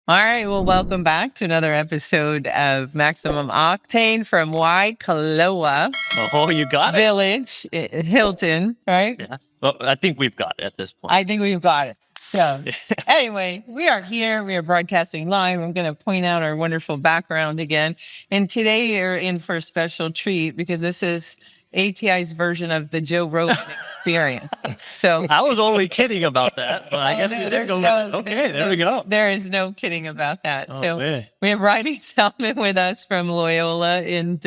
All right. Well, welcome back to another episode of Maximum Octane from Waikoloa Oh, you got it. Village, Hilton, right? Yeah. Well, I think we've got it at this point. I think we've got it. So, anyway, we are here. We are broadcasting live. I'm going to point out our wonderful background again. And today you're in for a special treat because this is ATI's version of the Joe Rogan experience. So I was only kidding about that, but I guess we did go. Okay, there we go. There is no kidding about that. Oh, so man. we have Reiny Salmen with us from Loyola in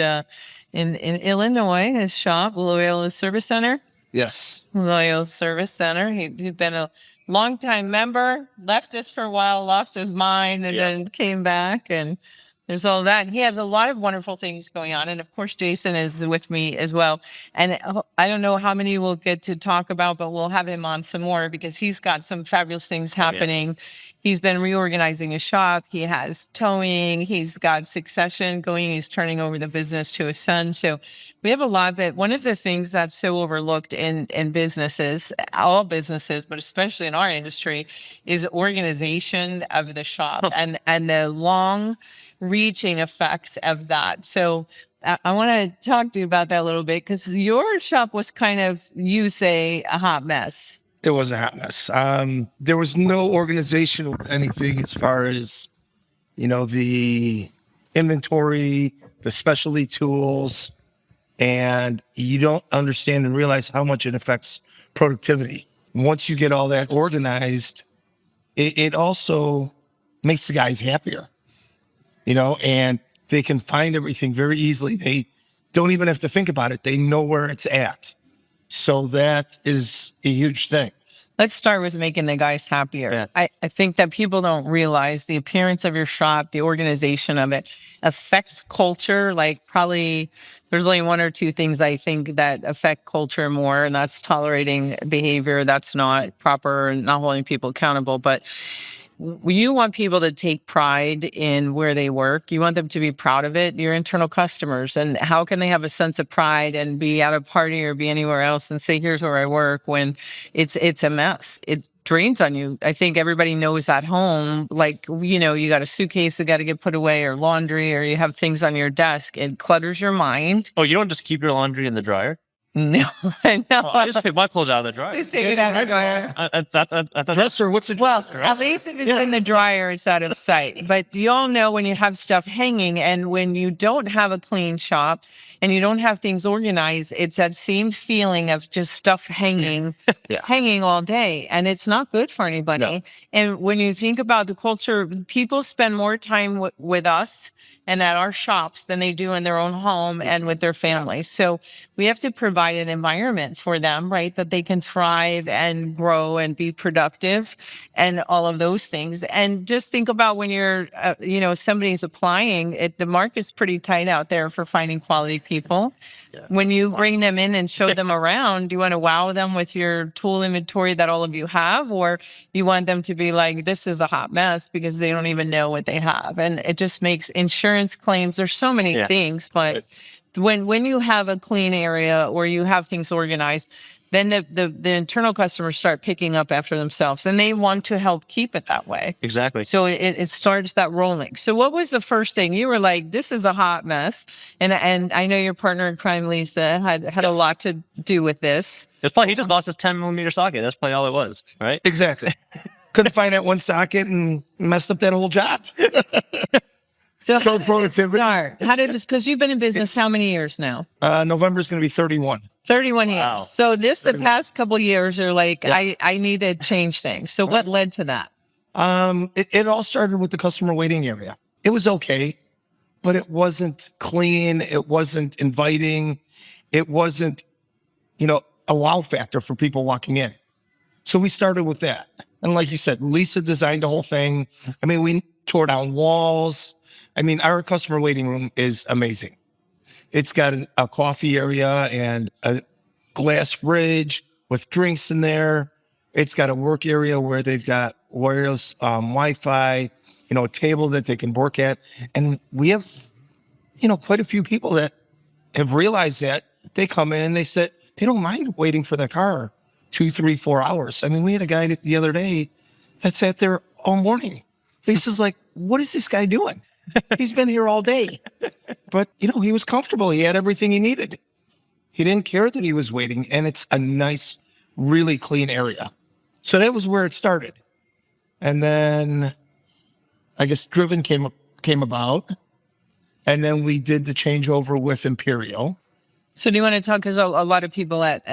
Illinois, his shop, Loyola Service Center. Yes. Loyola Service Center. He'd been a longtime member, left us for a while, lost his mind, and then came back. And there's all that. And he has a lot of wonderful things going on. And of course, Jason is with me as well. And I don't know how many we'll get to talk about, but we'll have him on some more because he's got some fabulous things happening. He's been reorganizing his shop. He has towing. He's got succession going. He's turning over the business to his son. So we have a lot of it. One of the things that's so overlooked in businesses, all businesses, but especially in our industry, is organization of the shop and the long reaching effects of that. So I want to talk to you about that a little bit because your shop was kind of, you say, a hot mess. It was a hot mess. There was no organization with anything as far as, the inventory, the specialty tools, and you don't understand and realize how much it affects productivity. Once you get all that organized, it also makes the guys happier, and they can find everything very easily. They don't even have to think about it. They know where it's at. So that is a huge thing. Let's start with making the guys happier. Yeah. I think that people don't realize the appearance of your shop, the organization of it affects culture. Like probably there's only one or two things I think that affect culture more, and that's tolerating behavior that's not proper and not holding people accountable. But you want people to take pride in where they work. You want them to be proud of it, your internal customers. And how can they have a sense of pride and be at a party or be anywhere else and say, here's where I work, when it's a mess? It drains on you. I think everybody knows at home, like, you got a suitcase that got to get put away or laundry, or you have things on your desk. It clutters your mind. Oh, you don't just keep your laundry in the dryer? No, I know. Oh, I just take my clothes out of the dryer. Just take it out of the dryer. I thought Dresser, what's the Well, at least if it's in the dryer, it's out of sight. But you all know when you have stuff hanging and when you don't have a clean shop and you don't have things organized, it's that same feeling of just stuff hanging, hanging all day. And it's not good for anybody. No. And when you think about the culture, people spend more time with us and at our shops than they do in their own home and with their families. So we have to provide an environment for them, right, that they can thrive and grow and be productive and all of those things. And just think about when you're, somebody's applying, the market's pretty tight out there for finding quality people. Yeah, when you bring them in and show them around, do you want to wow them with your tool inventory that all of you have, or you want them to be like, this is a hot mess because they don't even know what they have? And it just makes insurance claims. There's so many things, but when you have a clean area or you have things organized, then the internal customers start picking up after themselves and they want to help keep it that way. Exactly. So it starts that rolling. So what was the first thing? You were like, this is a hot mess. And I know your partner in crime, Lisa, had a lot to do with this. It's probably, he just lost his 10mm socket. That's probably all it was, right? Exactly. Couldn't find that one socket and messed up that whole job. So productivity. How did this, because you've been in business how many years now? November is going to be 31. 31 years. Wow. So the past couple of years are like, I need to change things. So what led to that? It all started with the customer waiting area. It was okay, but it wasn't clean. It wasn't inviting. It wasn't, a wow factor for people walking in. So we started with that. And like you said, Lisa designed the whole thing. I mean, we tore down walls. I mean, our customer waiting room is amazing. It's got a coffee area and a glass fridge with drinks in there. It's got a work area where they've got wireless Wi-Fi, a table that they can work at. And we have, quite a few people that have realized that. They come in and they said they don't mind waiting for their car 2, 3, 4 hours. I mean, we had a guy the other day that sat there all morning Lisa's like, what is this guy doing? He's been here all day. But, you know, he was comfortable. He had everything he needed. He didn't care that he was waiting. And it's a nice, really clean area. So that was where it started. And then I guess Driven came about. And then we did the changeover with Imperial. So do you want to talk, because a lot of people at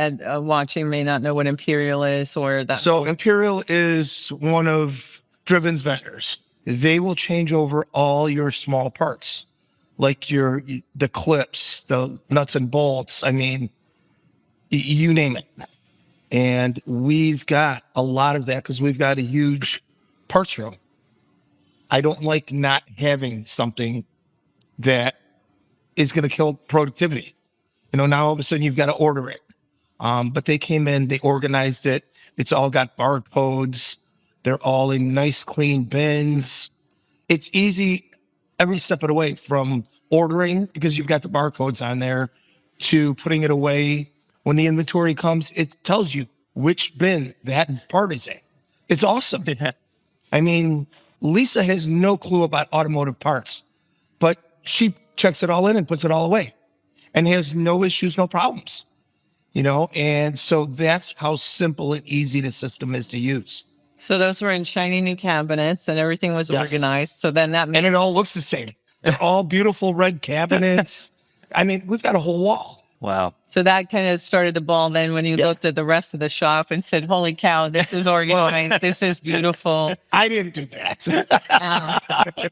watching may not know what Imperial is or that. So Imperial is one of Driven's vendors. They will change over all your small parts, like the clips, the nuts and bolts. I mean, you name it. And we've got a lot of that because we've got a huge parts room. I don't like not having something that is going to kill productivity. You know, now all of a sudden you've got to order it. But they came in, they organized it. It's all got barcodes. They're all in nice, clean bins. It's easy every step of the way, from ordering, because you've got the barcodes on there, to putting it away. When the inventory comes, it tells you which bin that part is in. It's awesome. Yeah. I mean, Lisa has no clue about automotive parts, but she checks it all in and puts it all away and has no issues, no problems, you know? And so that's how simple and easy the system is to use. So those were in shiny new cabinets and everything was Yes. organized. So then that made And it all looks the same. They're all beautiful red cabinets. I mean, we've got a whole wall. Wow. So that kind of started the ball then when you looked at the rest of the shop and said, holy cow, this is organized. This is beautiful. I didn't do that.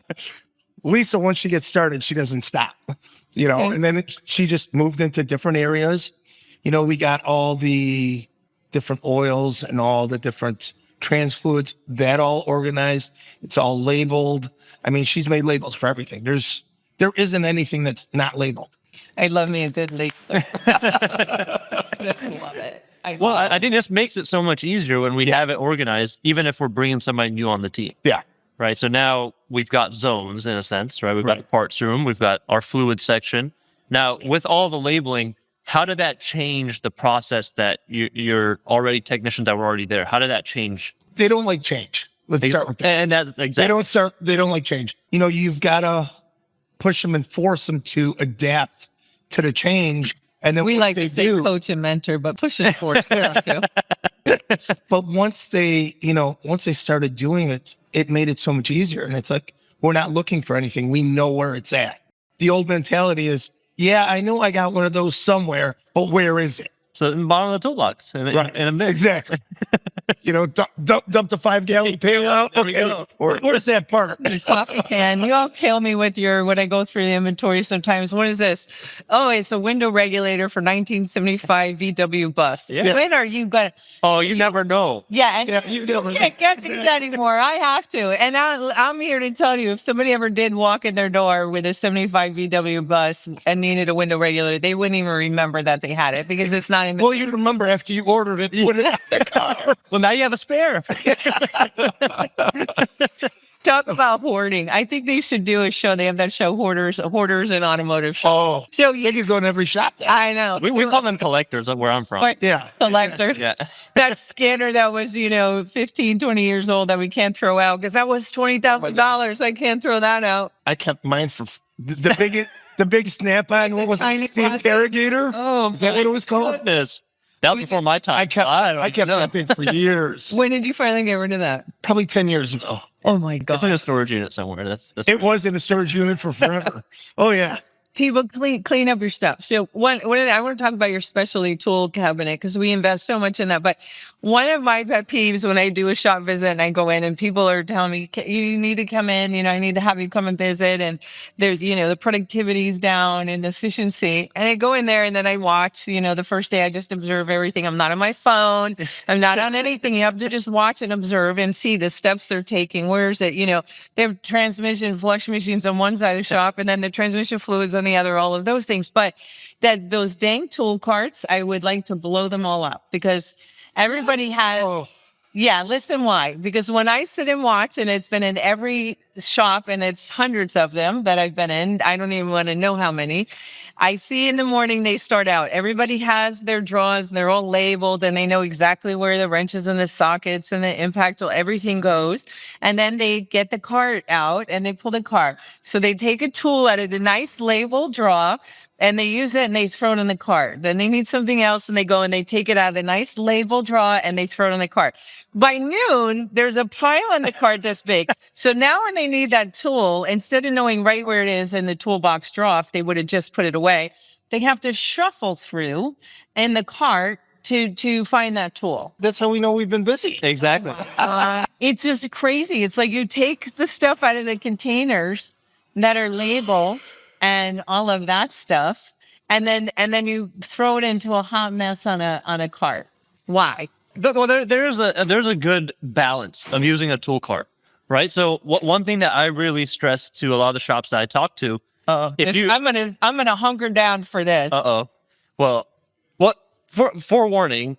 Lisa, once she gets started, she doesn't stop, you know, Okay. and then she just moved into different areas. You know, we got all the different oils and all the different trans fluids, that all organized. It's all labeled. I mean, she's made labels for everything. There isn't anything that's not labeled. I love me a good leak. I love it. Well, I think this makes it so much easier when we have it organized, even if we're bringing somebody new on the team. Yeah. Right. So now we've got zones in a sense, right? We've got the parts room. We've got our fluid section. Now, with all the labeling, how did that change the process that you're already technicians that were already there? How did that change? They don't like change. Let's start with that. And that's exactly. They don't like change. You know, you've got to push them and force them to adapt to the change. And then We once like they to say do, coach and mentor, but push and force too. but once they started doing it, it made it so much easier. And it's like, we're not looking for anything. We know where it's at. The old mentality is, yeah, I know I got one of those somewhere, but where is it? So in the bottom of the toolbox in a mix. Exactly. You know, dump the 5-gallon pail out. There we Okay, go. where's that part? Coffee can. You all kill me with when I go through the inventory sometimes. What is this? Oh, it's a window regulator for 1975 VW bus. Yeah. When are you going to? Oh, you never know. Yeah. And Yeah, you never can't get these anymore. I have to. And I'm here to tell you, if somebody ever did walk in their door with a 75 VW bus and needed a window regulator, they wouldn't even remember that they had it because it's not in Well, you remember after you ordered it, put it out the car. Well, now you have a spare. Talk about hoarding. I think they should do a show. They have that show, Hoarders and Automotive Show. Oh, So they could go in every shop. I know. We call them collectors where I'm from. But Yeah. collector. Yeah. That scanner that was, 15, 20 years old that we can't throw out because that was $20,000. I can't throw that out. I kept mine for the big snap-on. What was tiny it? The plastic. interrogator? Oh, Is that what it was called? Goodness. That was before my time. I kept know. that thing for years. When did you finally get rid of that? Probably 10 years ago. Oh my God. It's in a storage unit somewhere. That's It was in a storage unit for forever. Oh, yeah. People clean up your stuff. So I want to talk about your specialty tool cabinet because we invest so much in that. But one of my pet peeves when I do a shop visit and I go in and people are telling me, you need to come in, I need to have you come and visit. And there's, the productivity's down and the efficiency. And I go in there and then I watch, the first day I just observe everything. I'm not on my phone. I'm not on anything. You have to just watch and observe and see the steps they're taking. Where is it? They have transmission flush machines on one side of the shop and then the transmission fluids on the other, all of those things. But those dang tool carts, I would like to blow them all up because everybody has Yeah, listen why. Because when I sit and watch, and it's been in every shop, and it's hundreds of them that I've been in, I don't even want to know how many. I see in the morning they start out. Everybody has their drawers, and they're all labeled, and they know exactly where the wrenches and the sockets and the impact, everything goes. And then they get the cart out and they pull the cart. So they take a tool out of the nice label drawer, and they use it and they throw it in the cart. Then they need something else and they go and they take it out of the nice label drawer and they throw it in the cart. By noon, there's a pile in the cart this big. So now when they need that tool, instead of knowing right where it is in the toolbox drawer, if they would have just put it away, they have to shuffle through in the cart to find that tool. That's how we know we've been busy. Exactly. It's just crazy. It's like you take the stuff out of the containers that are labeled and all of that stuff, and then you throw it into a hot mess on a cart. Why? Well, there's a good balance of using a tool cart, right? So one thing that I really stress to a lot of the shops that I talk to, I'm gonna hunker down for this. Well, forewarning,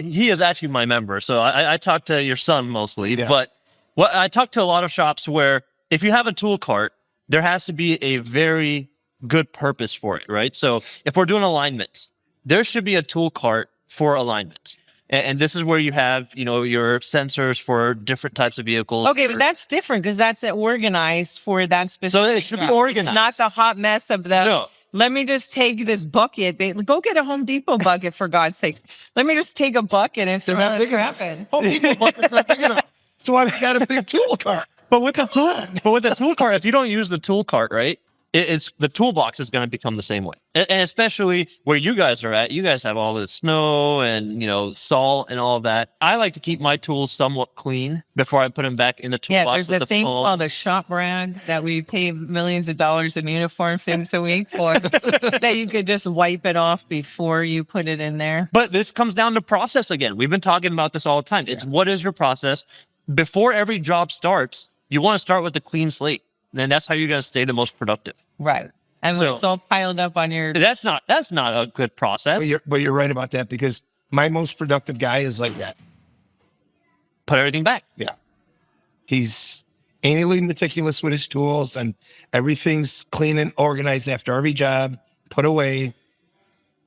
he is actually my member, so I talk to your son mostly. Yes. But I talk to a lot of shops where if you have a tool cart, there has to be a very good purpose for it, right? So if we're doing alignments, there should be a tool cart for alignments. And this is where you have, your sensors for different types of vehicles. Okay, but that's different because that's organized for that specific. So it should be job. organized. It's not the hot mess of the. No. Let me just take this bucket. Go get a Home Depot bucket for God's sake. Let me just take a bucket and throw not it big enough. in. Home Depot bucket's not big enough. So I've got a big tool cart. But with the tool cart, if you don't use the tool cart, right, it's the toolbox is going to become the same way. And especially where you guys are at, you guys have all the snow and, salt and all of that. I like to keep my tools somewhat clean before I put them back in the toolbox. Yeah, there's a thing called a shop rag that we pay millions of dollars in uniform things a week for that you could just wipe it off before you put it in there. But this comes down to process again. We've been talking about this all the time. It's what is your process? Before every job starts, you want to start with a clean slate. And that's how you're going to stay the most productive. Right. And when it's all piled up on your... That's not a good process. But you're right about that because my most productive guy is like that. Put everything back. Yeah. He's anally meticulous with his tools and everything's clean and organized after every job, put away.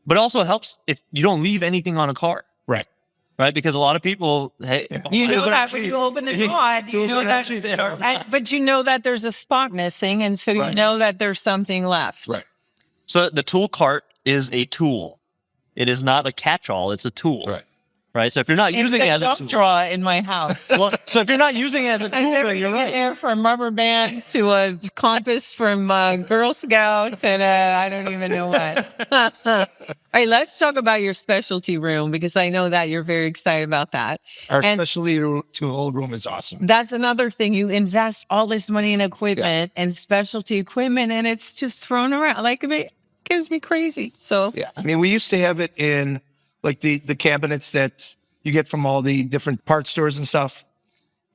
But it also helps if you don't leave anything on a car. Right. Right, because a lot of people, you know that when you open the drawer, you know that, but you know that there's a spot missing, and so you know that there's something left. Right. So the tool cart is a tool. It is not a catch-all. It's a tool. Right. So if you're not using it as a tool, drawer in my house. So if you're not using it as a tool, then you're right. There from rubber bands to a compass from Girl Scouts and I don't even know what. All right, let's talk about your specialty room because I know that you're very excited about that. Our specialty tool room is awesome. That's another thing. You invest all this money in equipment and specialty equipment, and it's just thrown around. Like it gives me crazy. So yeah, I mean, we used to have it in like the cabinets that you get from all the different part stores and stuff.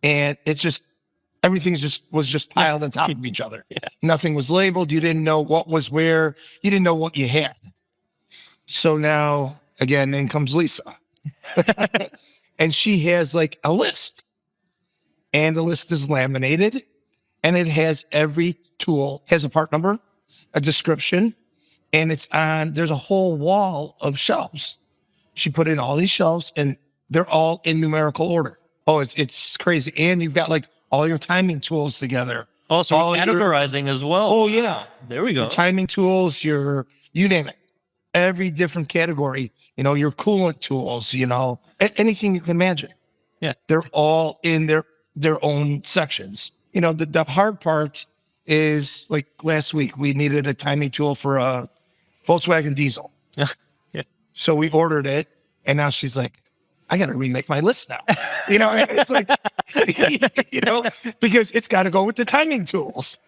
And it's just, everything was just piled on top of each other. Yeah. Nothing was labeled. You didn't know what was where. You didn't know what you had. So now, again, in comes Lisa. And she has like a list. And the list is laminated. And it has every tool, has a part number, a description, and there's a whole wall of shelves. She put in all these shelves and they're all in numerical order. Oh, it's crazy. And you've got like all your timing tools together. Also categorizing as well. Oh yeah. There we go. Your timing tools, you name it. Every different category, your coolant tools, anything you can imagine. Yeah. They're all in their own sections. The hard part is like last week, we needed a timing tool for a Volkswagen diesel. Yeah. So we ordered it, and now she's like, I got to remake my list now. It's like, because it's got to go with the timing tools.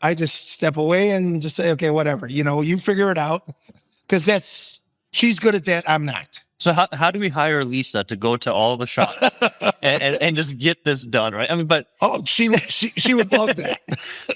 I just step away and just say, okay, whatever, you figure it out. Because she's good at that. I'm not. So how do we hire Lisa to go to all the shops and just get this done, right? I mean, but she would love that.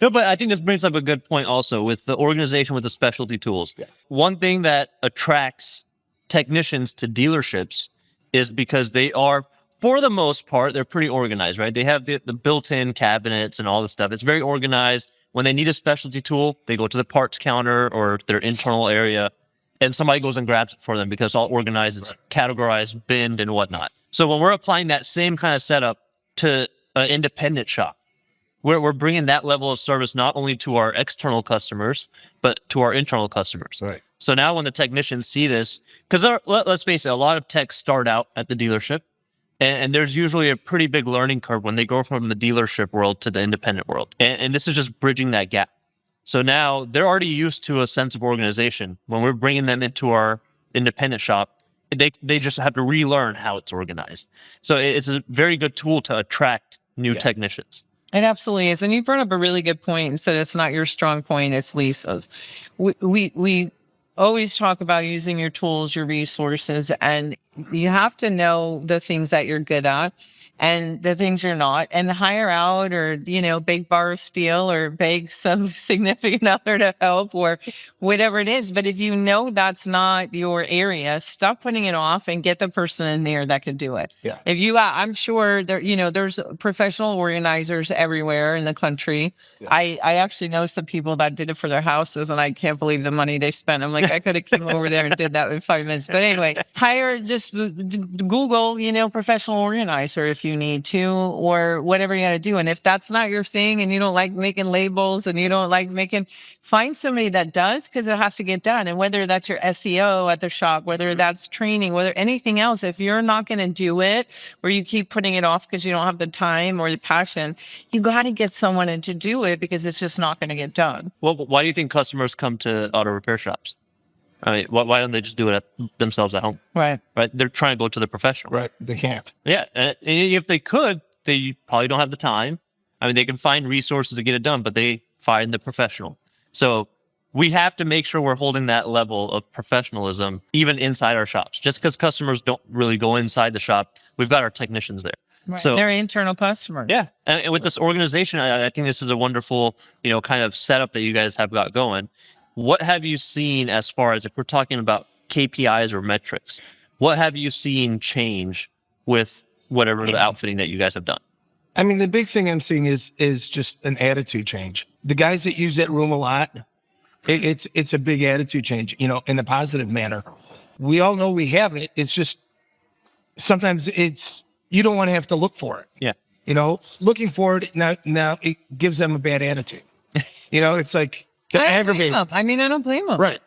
No, but I think this brings up a good point also with the organization with the specialty tools. Yeah. One thing that attracts technicians to dealerships is because they are for the most part, they're pretty organized, right? They have the built-in cabinets and all this stuff. It's very organized. When they need a specialty tool, they go to the parts counter or their internal area, and somebody goes and grabs it for them because it's all organized, it's categorized, binned, and whatnot. So when we're applying that same kind of setup to an independent shop, we're bringing that level of service not only to our external customers, but to our internal customers. Right. So now when the technicians see this, because let's face it, a lot of techs start out at the dealership, and there's usually a pretty big learning curve when they go from the dealership world to the independent world. And this is just bridging that gap. So now they're already used to a sense of organization. When we're bringing them into our independent shop, they just have to relearn how it's organized. So it's a very good tool to attract new technicians. It absolutely is. And you brought up a really good point and said it's not your strong point, it's Lisa's. We always talk about using your tools, your resources, and you have to know the things that you're good at and the things you're not, and hire out or, big bar of steel or beg some significant other to help or whatever it is. But if you know that's not your area, stop putting it off and get the person in there that can do it. Yeah. If you, I'm sure there, there's professional organizers everywhere in the country. Yeah. I actually know some people that did it for their houses, and I can't believe the money they spent. I'm like, I could have come over there and did that in 5 minutes. But anyway, just Google, professional organizer if you need to, or whatever you got to do. And if that's not your thing and you don't like making labels and you don't like find somebody that does, because it has to get done. And whether that's your SEO at the shop, whether that's training, whether anything else, if you're not going to do it, or you keep putting it off because you don't have the time or the passion, you got to get someone in to do it, because it's just not going to get done. Well, why do you think customers come to auto repair shops? I mean, why don't they just do it themselves at home? Right. They're trying to go to the professional. Right. They can't. Yeah. And if they could, they probably don't have the time. I mean, they can find resources to get it done, but they find the professional. So we have to make sure we're holding that level of professionalism even inside our shops. Just because customers don't really go inside the shop, we've got our technicians there. Right. So they're internal customers. Yeah. And with this organization, I think this is a wonderful, kind of setup that you guys have got going. What have you seen as far as, if we're talking about KPIs or metrics, what have you seen change with whatever the outfitting that you guys have done? I mean, the big thing I'm seeing is just an attitude change. The guys that use that room a lot, it's a big attitude change, in a positive manner. We all know we have it. It's just sometimes you don't want to have to look for it. Yeah. Looking for it now it gives them a bad attitude. It's like they're aggravated. I mean, I don't blame them. Right.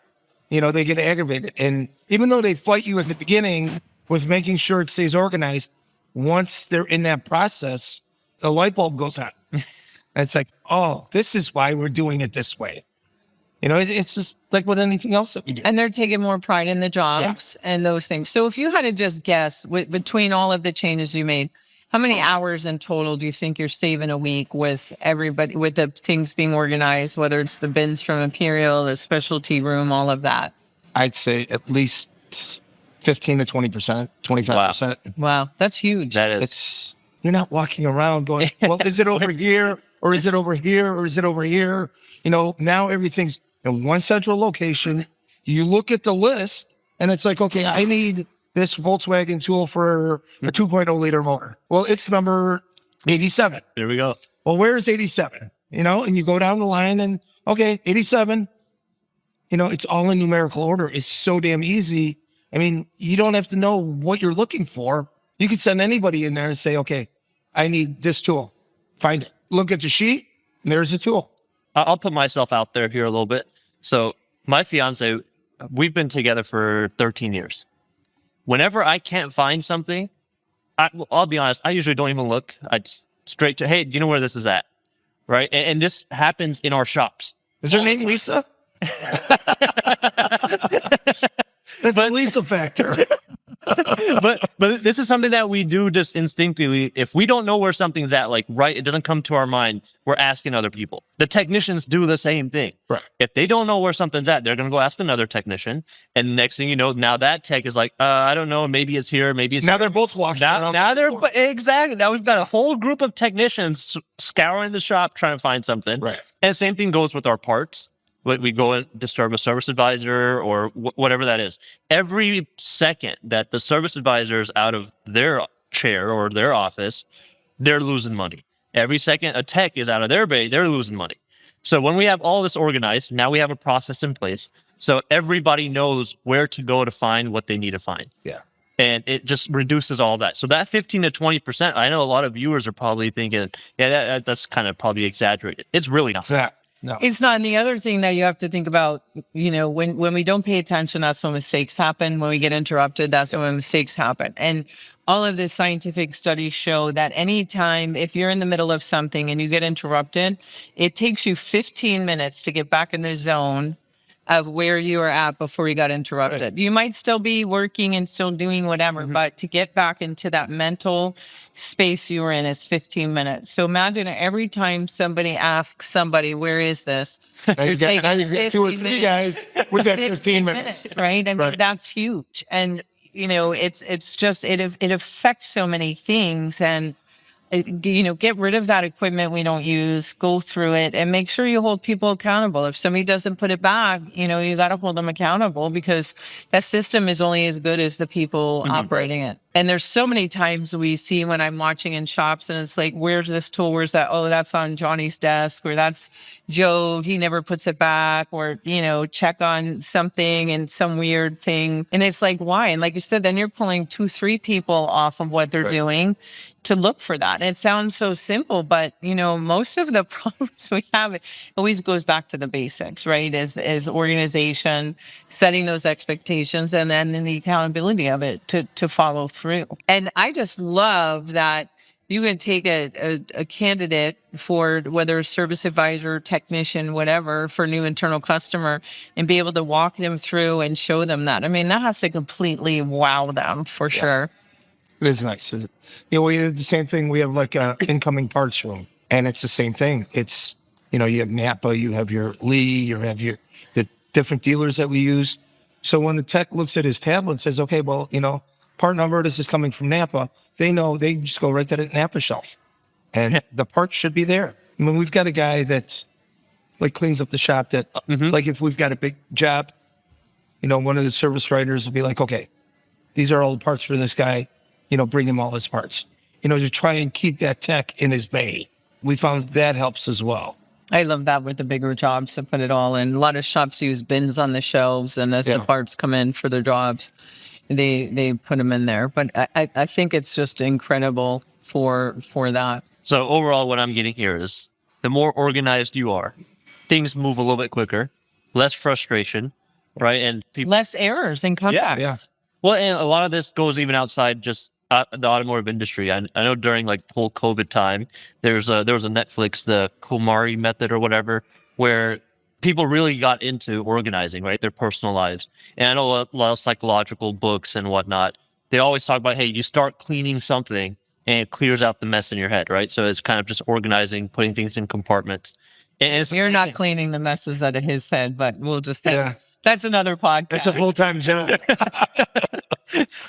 They get aggravated. And even though they fight you at the beginning with making sure it stays organized, once they're in that process, the light bulb goes on. And it's like, oh, this is why we're doing it this way. It's just like with anything else that we do. And they're taking more pride in the jobs and those things. So if you had to just guess, between all of the changes you made, how many hours in total do you think you're saving a week with everybody, with the things being organized, whether it's the bins from Imperial, the specialty room, all of that? I'd say at least 15 to 20%, 25%. Wow, that's huge. That is. You're not walking around going, well, is it over here? Or is it over here? Or is it over here? Now everything's in one central location. You look at the list and it's like, okay, I need this Volkswagen tool for a 2.0 liter motor. Well, it's number 87. There we go. Well, where's 87? And you go down the line and, okay, 87. It's all in numerical order. It's so damn easy. I mean, you don't have to know what you're looking for. You could send anybody in there and say, okay, I need this tool. Find it. Look at the sheet, and there's the tool. I'll put myself out there here a little bit. So my fiance, we've been together for 13 years. Whenever I can't find something, I'll be honest, I usually don't even look. I just straight to, hey, do you know where this is at? Right? And this happens in our shops. Is her name Lisa? That's the Lisa factor. but this is something that we do just instinctively. If we don't know where something's at, it doesn't come to our mind, we're asking other people. The technicians do the same thing. Right. If they don't know where something's at, they're going to go ask another technician. And next thing you know, now that tech is like, I don't know, maybe it's here, maybe it's now here. They're both walking around. Exactly. Now we've got a whole group of technicians scouring the shop trying to find something. Right. And the same thing goes with our parts. We go and disturb a service advisor or whatever that is. Every second that the service advisor is out of their chair or their office, they're losing money. Every second a tech is out of their bay, they're losing money. So when we have all this organized, now we have a process in place. So everybody knows where to go to find what they need to find. Yeah. And it just reduces all that. So that 15 to 20%, I know a lot of viewers are probably thinking, yeah, that's kind of probably exaggerated. It's really not. It's not. No. It's not. And the other thing that you have to think about, when we don't pay attention, that's when mistakes happen. When we get interrupted, that's when mistakes happen. And all of the scientific studies show that anytime, if you're in the middle of something and you get interrupted, it takes you 15 minutes to get back in the zone of where you were at before you got interrupted. Right. You might still be working and still doing whatever, but to get back into that mental space you were in is 15 minutes. So imagine every time somebody asks somebody, where is this? Now you got 2 or 3 guys with that 15 minutes. Right? I mean, that's huge. And, it's just, it affects so many things. And, get rid of that equipment we don't use, go through it, and make sure you hold people accountable. If somebody doesn't put it back, you got to hold them accountable, because that system is only as good as the people operating it. And there's so many times we see when I'm watching in shops and it's like, where's this tool? Where's that? Oh, that's on Johnny's desk, or that's Joe. He never puts it back, or, check on something and some weird thing. And it's like, why? And like you said, then you're pulling 2-3 people off of what they're doing to look for that. And it sounds so simple, but most of the problems we have, it always goes back to the basics, right? Is organization, setting those expectations, and then the accountability of it to follow through. And I just love that you can take a candidate for whether a service advisor, technician, whatever, for a new internal customer, and be able to walk them through and show them that. I mean, that has to completely wow them for sure. It is nice. We have the same thing. We have like a incoming parts room, and it's the same thing. It's, you have Napa, you have your Lee, you have the different dealers that we use. So when the tech looks at his tablet and says, okay, well, part number, this is coming from Napa, they know, they just go right to the Napa shelf, and the parts should be there. I mean, we've got a guy that like cleans up the shop that, like if we've got a big job, one of the service writers will be like, okay, these are all the parts for this guy. Bring him all his parts, to try and keep that tech in his bay. We found that helps as well. I love that with the bigger jobs, to put it all in. A lot of shops use bins on the shelves, and as the parts come in for their jobs, they put them in there. But I think it's just incredible for that. So overall, what I'm getting here is the more organized you are, things move a little bit quicker, less frustration, right? And less errors and comebacks. Yeah. Well, and a lot of this goes even outside just the automotive industry. I know during like the whole COVID time, there was a Netflix, the Komari method or whatever, where people really got into organizing, right, their personal lives. And I know a lot of psychological books and whatnot. They always talk about, hey, you start cleaning something and it clears out the mess in your head, right? So it's kind of just organizing, putting things in compartments. And you're not cleaning the messes out of his head, but we'll just that's another podcast. That's a full-time job.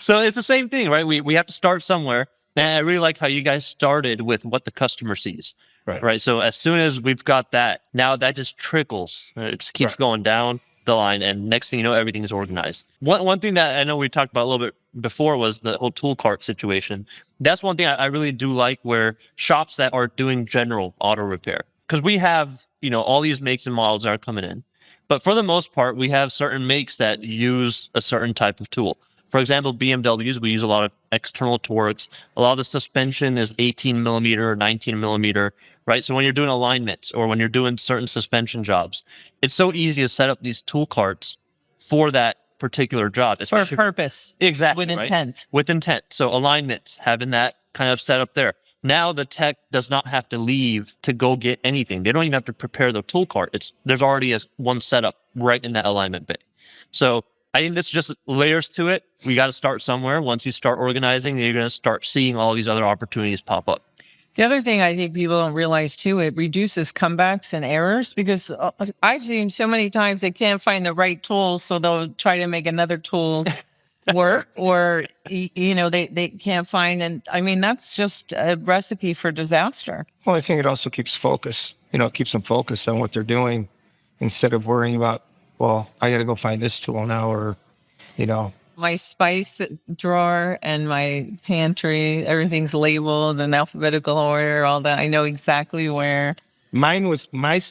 So it's the same thing, right? We have to start somewhere. And I really like how you guys started with what the customer sees, right? So as soon as we've got that, now that just trickles. It just keeps going down the line. And next thing you know, everything is organized. One thing that I know we talked about a little bit before was the whole tool cart situation. That's one thing I really do like, where shops that are doing general auto repair. Because we have, all these makes and models that are coming in. But for the most part, we have certain makes that use a certain type of tool. For example, BMWs, we use a lot of external Torx. A lot of the suspension is 18 millimeter or 19 millimeter, right? So when you're doing alignments or when you're doing certain suspension jobs, it's so easy to set up these tool carts for that particular job. For a purpose. Exactly. With intent. With intent. So alignments, having that kind of set up there. Now the tech does not have to leave to go get anything. They don't even have to prepare the tool cart. There's already one setup right in that alignment bay. So I think this just layers to it. We got to start somewhere. Once you start organizing, you're going to start seeing all these other opportunities pop up. The other thing I think people don't realize too, it reduces comebacks and errors, because I've seen so many times they can't find the right tool, so they'll try to make another tool work, or they can't find, and I mean that's just a recipe for disaster. Well, I think it also keeps focus. It keeps them focused on what they're doing instead of worrying about, well, I got to go find this tool now, or my spice drawer and my pantry, everything's labeled in alphabetical order, all that. I know exactly where. Mine was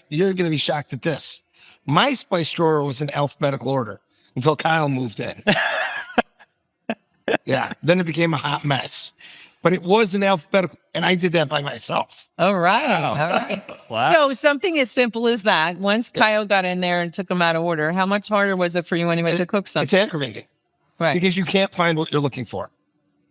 you're going to be shocked at this. My spice drawer was in alphabetical order until Kyle moved in. Yeah. Then it became a hot mess, but it was in alphabetical, and I did that by myself. All right. All right. Wow. So something as simple as that, once Kyle got in there and took them out of order, how much harder was it for you when you went to cook something? It's aggravating Right. because you can't find what you're looking for.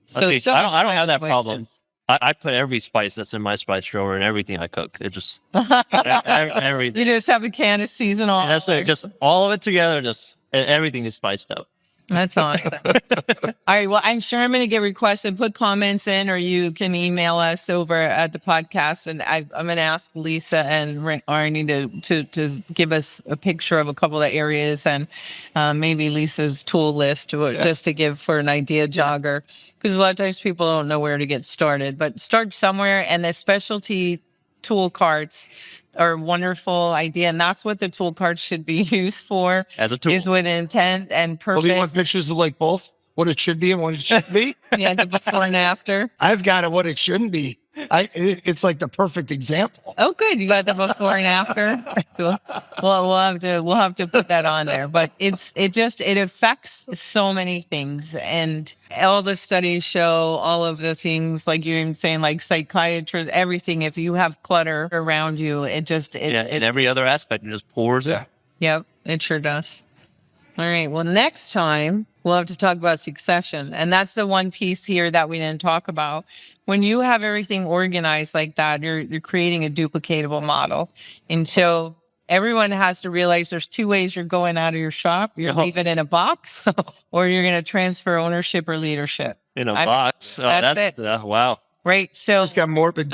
See, so I much don't have that choices. problem. I put every spice that's in my spice drawer in everything I cook. It just everything. You just have a can of seasonal. And that's it. Just all of it together. Just everything is spiced up. That's awesome. All right. Well, I'm sure I'm going to get requests and put comments in, or you can email us over at the podcast. And I'm going to ask Lisa and Reiny to give us a picture of a couple of areas and maybe Lisa's tool list just to give for an idea jogger. Because a lot of times people don't know where to get started, but start somewhere. And the specialty tool carts are a wonderful idea. And that's what the tool carts should be used for. As a tool. Is with intent and purpose. Well, do you want pictures of like both what it should be and what it shouldn't be? Yeah, the before and after. I've got what it shouldn't be. It's like the perfect example. Oh, good. You got the before and after. Well, we'll have to put that on there. But it affects so many things, and all the studies show all of the things, like you're even saying, like psychiatrists, everything. If you have clutter around you, in every other aspect, it just pours. Yeah. Yep, it sure does. All right. Well, next time we'll have to talk about succession. And that's the one piece here that we didn't talk about. When you have everything organized like that, you're creating a duplicatable model. And so everyone has to realize there's two ways you're going out of your shop. You're leaving in a box or you're going to transfer ownership or leadership. In a box. Oh, that's it. Wow. Right. So It's got morbid.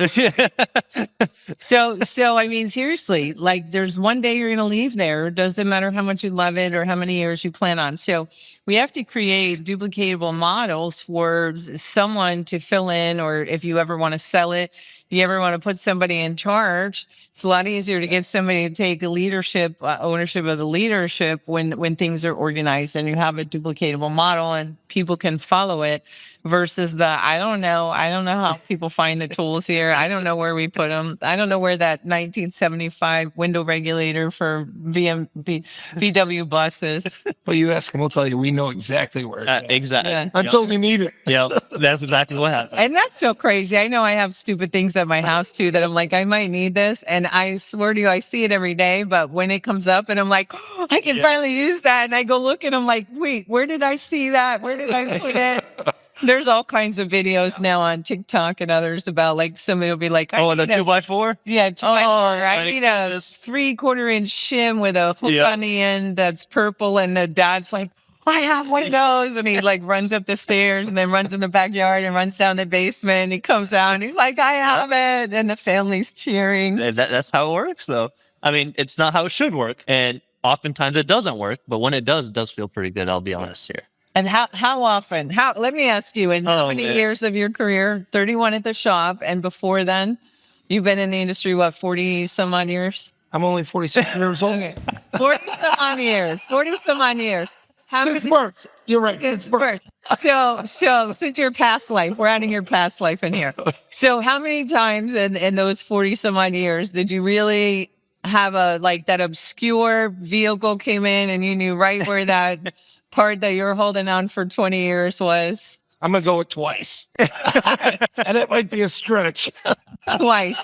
So I mean, seriously, like there's one day you're going to leave there. It doesn't matter how much you love it or how many years you plan on. So we have to create duplicatable models for someone to fill in, or if you ever want to sell it, you ever want to put somebody in charge, it's a lot easier to get somebody to take the leadership, ownership of the leadership when things are organized and you have a duplicatable model and people can follow it versus I don't know how people find the tools here. I don't know where we put them. I don't know where that 1975 window regulator for VW bus is. But you ask them, we'll tell you, we know exactly where it's at. Exactly. Yeah. Until we need it. Yeah, that's exactly what happened. And that's so crazy. I know I have stupid things at my house too that I'm like, I might need this. And I swear to you, I see it every day. But when it comes up and I'm like, oh, I can finally use that. And I go look and I'm like, wait, where did I see that? Where did I put it? There's all kinds of videos now on TikTok and others about like somebody will be like, Oh, the 2x4? Yeah, 2x4. I my need a goodness. 3/4 inch shim with a hook on the end that's purple. And the dad's like, I have one of those. And he like runs up the stairs and then runs in the backyard and runs down the basement. And he comes out and he's like, I have it. And the family's cheering. That's how it works, though. I mean, it's not how it should work. And oftentimes it doesn't work. But when it does feel pretty good. I'll be honest here. And how often? Let me ask you, in how many years of your career, 31 at the shop, and before then, you've been in the industry, what, 40 some odd years? I'm only 46 years old. Okay. 40 some odd years. 40 some odd years. Since birth. You're right. Since birth. So since your past life, we're adding your past life in here. So how many times in those 40 some odd years did you really have that obscure vehicle came in and you knew right where that part that you're holding on for 20 years was? I'm going to go with twice. And it might be a stretch. Twice.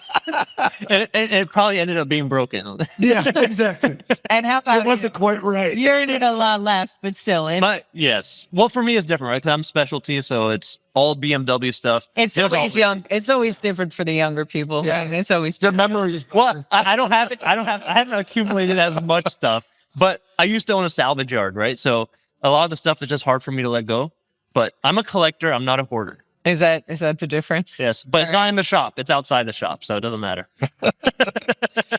And it probably ended up being broken. Yeah, exactly. And how about It wasn't quite right. you earned it a lot less, but still. But yes. Well, for me, it's different, right? Because I'm specialty, so it's all BMW stuff. It's always young. It's always different for the younger people. Yeah. Right? It's always The different. memory is Well, I don't have it. I haven't accumulated as much stuff. But I used to own a salvage yard, right? So a lot of the stuff is just hard for me to let go. But I'm a collector. I'm not a hoarder. Is that the difference? Yes, but it's not in the shop. It's outside the shop, so it doesn't matter. All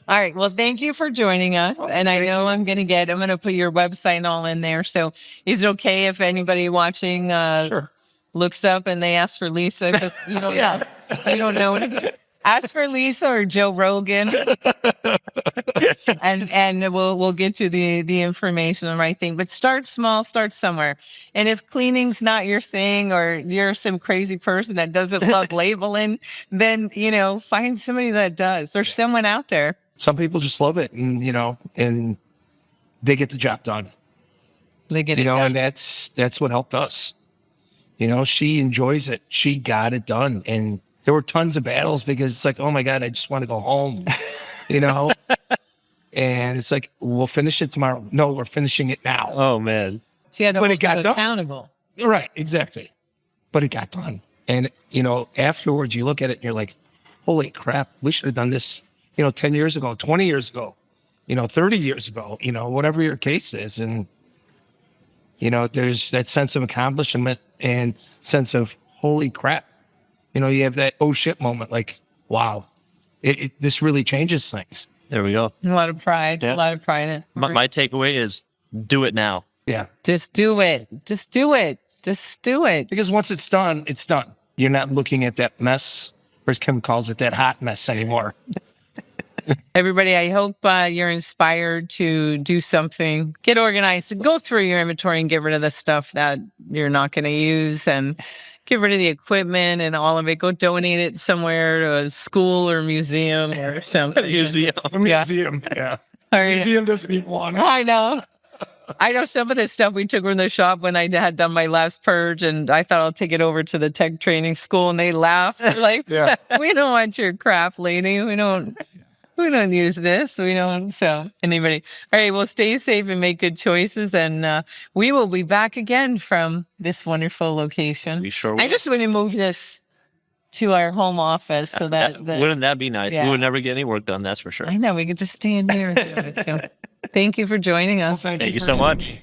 right. Well, thank you for joining us. And I know I'm going to put your website and all in there. So is it okay if anybody watching Sure. looks up and they ask for Lisa? Because you don't know. Ask for Lisa or Joe Rogan, and we'll get you the information and the right thing. But start small, start somewhere. And if cleaning's not your thing, or you're some crazy person that doesn't love labeling, then find somebody that does. There's someone out there. Some people just love it, and and they get the job done. They get it done. And that's what helped us. She enjoys it. She got it done, and there were tons of battles because it's like, oh my God, I just want to go home. And it's like, we'll finish it tomorrow. No, we're finishing it now. Oh man. She had to But hold it got you done. accountable. Right, exactly. But it got done. And, afterwards you look at it and you're like, holy crap, we should have done this, 10 years ago, 20 years ago, 30 years ago, whatever your case is. And, there's that sense of accomplishment and sense of, holy crap. You have that, oh shit moment, like, wow, this really changes things. There we go. A lot of pride. Yeah. A lot of pride in it. My takeaway is do it now. Yeah. Just do it. Just do it. Just do it. Because once it's done, it's done. You're not looking at that mess, or as Kim calls it, that hot mess anymore. Everybody, I hope you're inspired to do something. Get organized and go through your inventory and get rid of the stuff that you're not going to use, and get rid of the equipment and all of it. Go donate it somewhere to a school or museum or something. Museum. A museum, yeah. Museum doesn't even want it. I know. I know some of the stuff we took from the shop when I had done my last purge, and I thought I'll take it over to the tech training school, and they laughed. They're like, Yeah. we don't want your crap, lady. We don't use this. We don't. So anybody. All right. Well, stay safe and make good choices. And we will be back again from this wonderful location. We sure I will. just want to move this to our home office so that Wouldn't that be nice? Yeah. We would never get any work done, that's for sure. I know we could just stand here and do it. So, thank you for joining us. Well, Thank you so much.